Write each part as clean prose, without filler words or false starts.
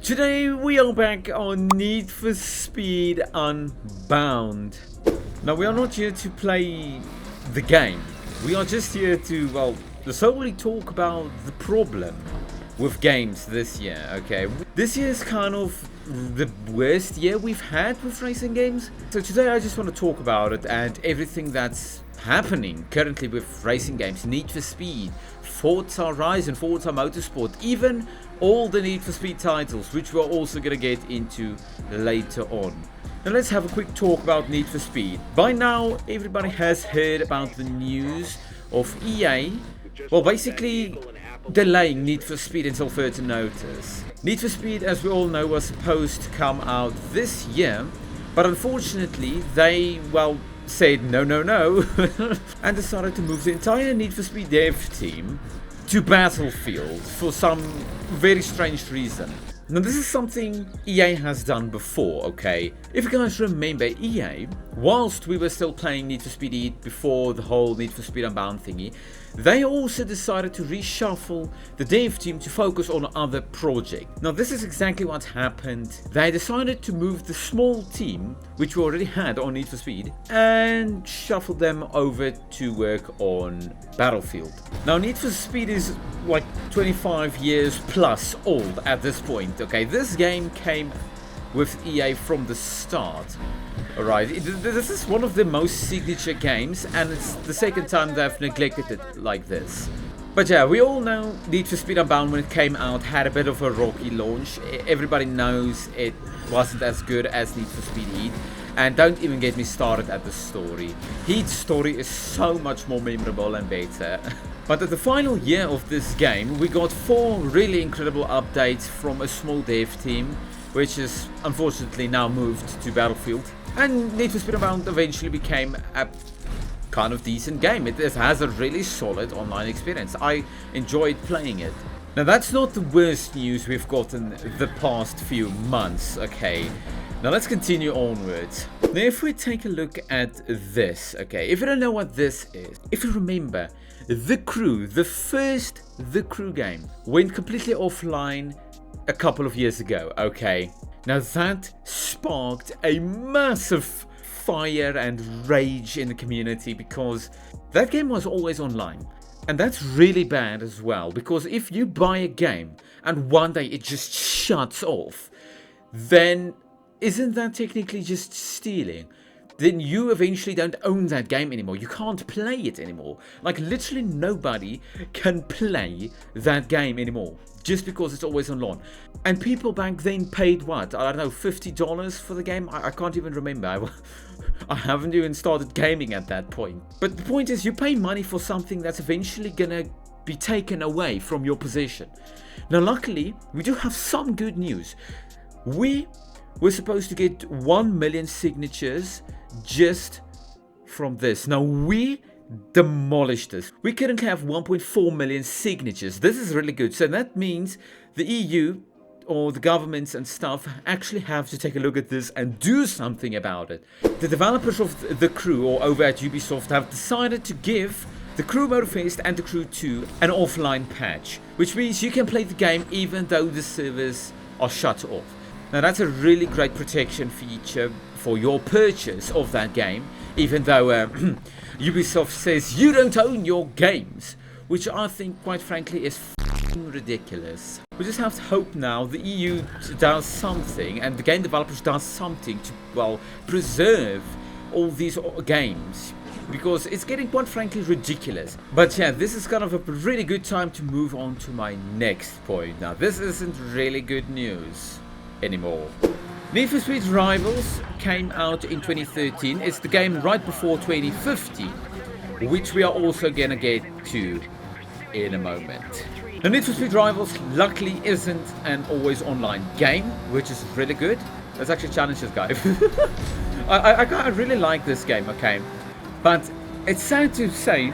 Today we are back on Need for Speed Unbound. Now we are not here to play the game. We are just here to, well, solely talk about the problem with games this year, okay? This year is kind of the worst year we've had with racing games. So today I just want to talk about it and everything that's happening currently with racing games. Need for Speed, Forza Rivals and Forza Motorsport, even all the Need for Speed titles, which we're also going to get into later on. Now let's have a quick talk about Need for Speed. By now everybody has heard about the news of EA, well, basically delaying Need for Speed until further notice. Need for Speed, as we all know, was supposed to come out this year, but unfortunately they, well, said no and decided to move the entire Need for Speed dev team to Battlefield for some very strange reason. Now this is something EA has done before, okay? If you guys remember, EA, whilst we were still playing Need for Speed Heat before the whole Need for Speed Unbound thingy, they also decided to reshuffle the dev team to focus on other projects. Now this is exactly what happened. They decided to move the small team, which we already had on Need for Speed, and shuffle them over to work on Battlefield. Now Need for Speed is like 25 years plus old at this point, okay? This game came with EA from the start. Alright, this is one of the most signature games, and it's the second time they've neglected it like this. But yeah, we all know Need for Speed Unbound, when it came out, had a bit of a rocky launch. Everybody knows it wasn't as good as Need for Speed Heat. And don't even get me started at the story. Heat's story is so much more memorable and better. But at the final year of this game, we got 4 really incredible updates from a small dev team, which is unfortunately now moved to Battlefield. And Need for Speed Unbound eventually became a kind of decent game. It has a really solid online experience. I enjoyed playing it. Now that's not the worst news we've gotten the past few months, okay? Now let's continue onwards. Now if we take a look at this, okay, if you don't know what this is, if you remember, The Crew, the first The Crew game, went completely offline a couple of years ago, okay? Now that sparked a massive fire and rage in the community because that game was always online. And that's really bad as well, because if you buy a game and one day it just shuts off, then isn't that technically just stealing? Then you eventually don't own that game anymore. You can't play it anymore. Like literally nobody can play that game anymore just because it's always online. And people back then paid what? I don't know, $50 for the game? I can't even remember. I haven't even started gaming at that point. But the point is, you pay money for something that's eventually gonna be taken away from your possession. Now luckily, we do have some good news. We're supposed to get 1 million signatures just from this. Now we demolished this. We currently have 1.4 million signatures. This is really good. So that means the EU or the governments and stuff actually have to take a look at this and do something about it. The developers of The Crew, or over at Ubisoft, have decided to give The Crew Motorfest and The Crew 2 an offline patch, which means you can play the game even though the servers are shut off. Now that's a really great protection feature for your purchase of that game, even though Ubisoft says you don't own your games, which I think quite frankly is ridiculous. We just have to hope now the EU does something and the game developers does something to, well, preserve all these games, because it's getting quite frankly ridiculous. But yeah, this is kind of a really good time to move on to my next point. Now this isn't really good news anymore. Need for Speed Rivals came out in 2013. It's the game right before 2015, which we are also gonna get to in a moment. Now Need for Speed Rivals luckily isn't an always online game, which is really good. Let's actually challenge this guy. I really like this game, okay? But it's sad to say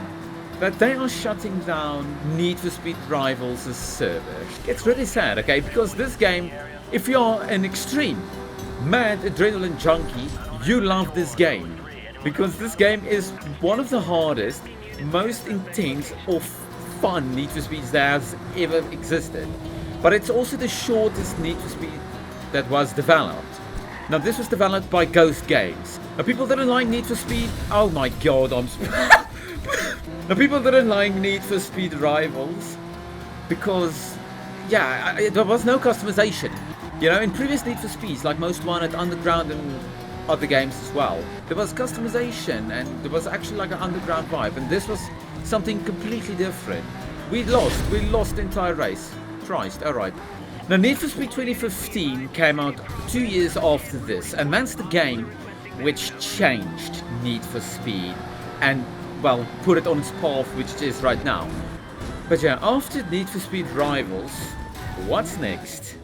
that they are shutting down Need for Speed Rivals' server. It's really sad, okay? Because this game, if you're an extreme mad adrenaline junkie, you love this game. Because this game is one of the hardest, most intense or fun Need for Speeds that has ever existed. but it's also the shortest Need for Speed that was developed. Now this was developed by Ghost Games. Now people didn't like Need for Speed. Oh my god, now people didn't like Need for Speed Rivals because, yeah, there was no customization. You know, in previous Need for Speeds, like Most Wanted, Underground, and other games as well, there was customization and there was actually like an underground vibe, and this was something completely different. We lost the entire race. Christ, alright. Now Need for Speed 2015 came out 2 years after this, and that's the game which changed Need for Speed and, well, put it on its path which it is right now. But yeah, after Need for Speed Rivals, what's next?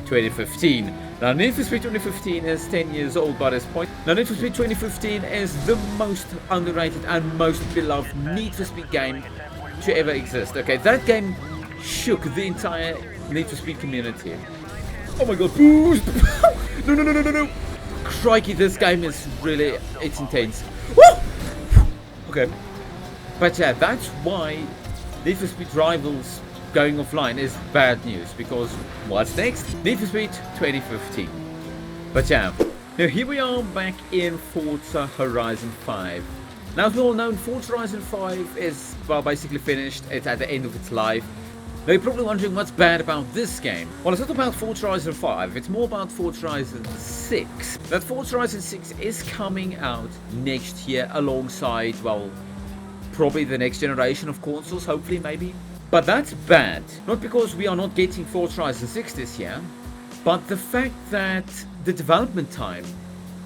2015. Now Need for Speed 2015 is 10 years old by this point. Now Need for Speed 2015 is the most underrated and most beloved Need for Speed game to ever exist. Okay, that game shook the entire Need for Speed community. Oh my god, boost! No. Crikey, this game is really, it's intense. Woo! Okay. But yeah, that's why Need for Speed Rivals going offline is bad news, because what's next? Need for Speed 2015. But yeah, now here we are back in Forza Horizon 5. Now, as we all know, Forza Horizon 5 is, well, basically finished. It's at the end of its life. Now you're probably wondering what's bad about this game. Well, it's not about Forza Horizon 5, it's more about Forza Horizon 6. That Forza Horizon 6 is coming out next year alongside, well, probably the next generation of consoles, hopefully, maybe. But that's bad, not because we are not getting Forza Horizon 6 this year, but the fact that the development time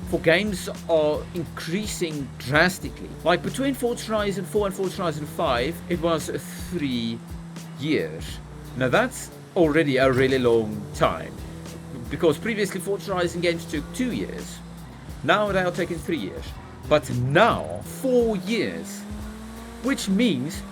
for games are increasing drastically. Like between Forza Horizon 4 and Forza Horizon 5, it was 3 years. Now that's already a really long time, because previously Forza Horizon games took 2 years. Now they are taking 3 years, but now 4 years, which means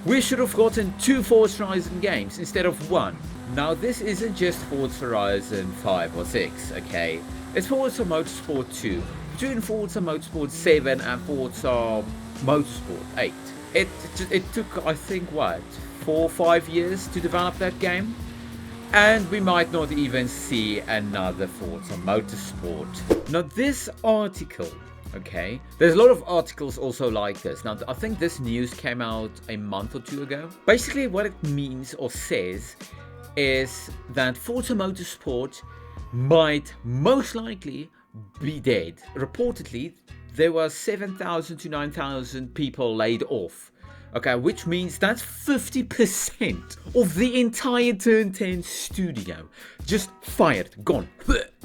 we should have gotten 2 Forza Horizon games instead of 1. Now this isn't just Forza Horizon 5 or 6, okay? It's Forza Motorsport 2, between Forza Motorsport 7 and Forza Motorsport 8. It took, I think, what, 4 or 5 years to develop that game? And we might not even see another Forza Motorsport. Now this article, okay, there's a lot of articles also like this. Now I think this news came out a month or 2 ago. Basically what it means or says is that Forza Motorsport might most likely be dead. Reportedly there were 7,000 to 9,000 people laid off. Okay, which means that's 50% of the entire Turn 10 studio just fired, gone,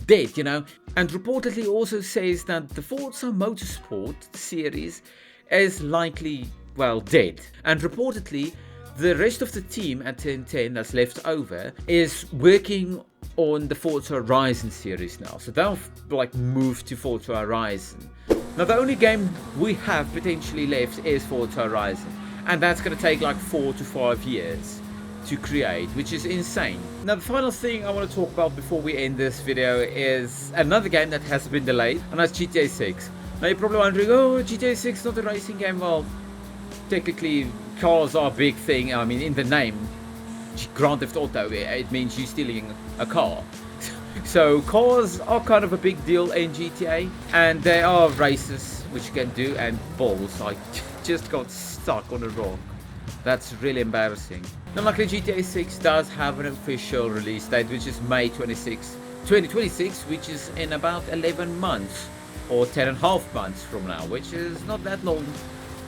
dead, you know. And reportedly also says that the Forza Motorsport series is likely, well, dead. And reportedly the rest of the team at Turn 10 that's left over is working on the Forza Horizon series now. So they'll like move to Forza Horizon. Now the only game we have potentially left is Forza Horizon. And that's going to take like 4 to 5 years to create, which is insane. Now the final thing I want to talk about before we end this video is another game that has been delayed, and that's GTA 6. Now you're probably wondering, oh, GTA 6 is not a racing game. Well, technically cars are a big thing. I mean, in the name Grand Theft Auto, it means you're stealing a car. So cars are kind of a big deal in GTA, and there are races which you can do, and balls, I just got stuck on a rock. That's really embarrassing. Now luckily GTA 6 does have an official release date, which is May 26, 2026, which is in about 11 months or 10.5 months from now, which is not that long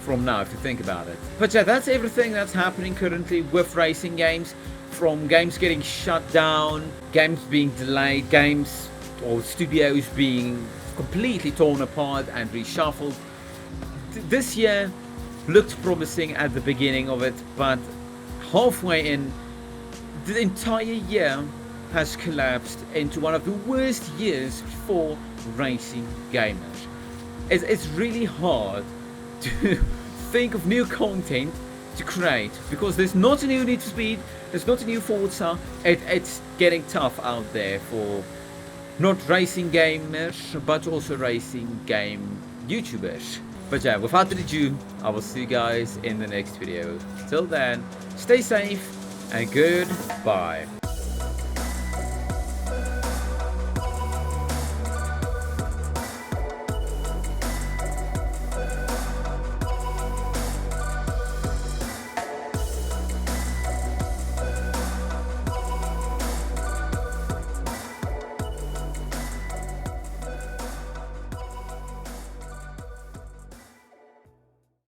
from now if you think about it. But yeah, that's everything that's happening currently with racing games, from games getting shut down, games being delayed, games or studios being completely torn apart and reshuffled. This year looked promising at the beginning of it, but halfway in, the entire year has collapsed into one of the worst years for racing gamers. It's really hard to think of new content to create, because there's not a new Need for Speed, there's not a new Forza. It's getting tough out there for not racing gamers, but also racing game YouTubers. But yeah, without further ado, I will see you guys in the next video. Till then, stay safe and goodbye.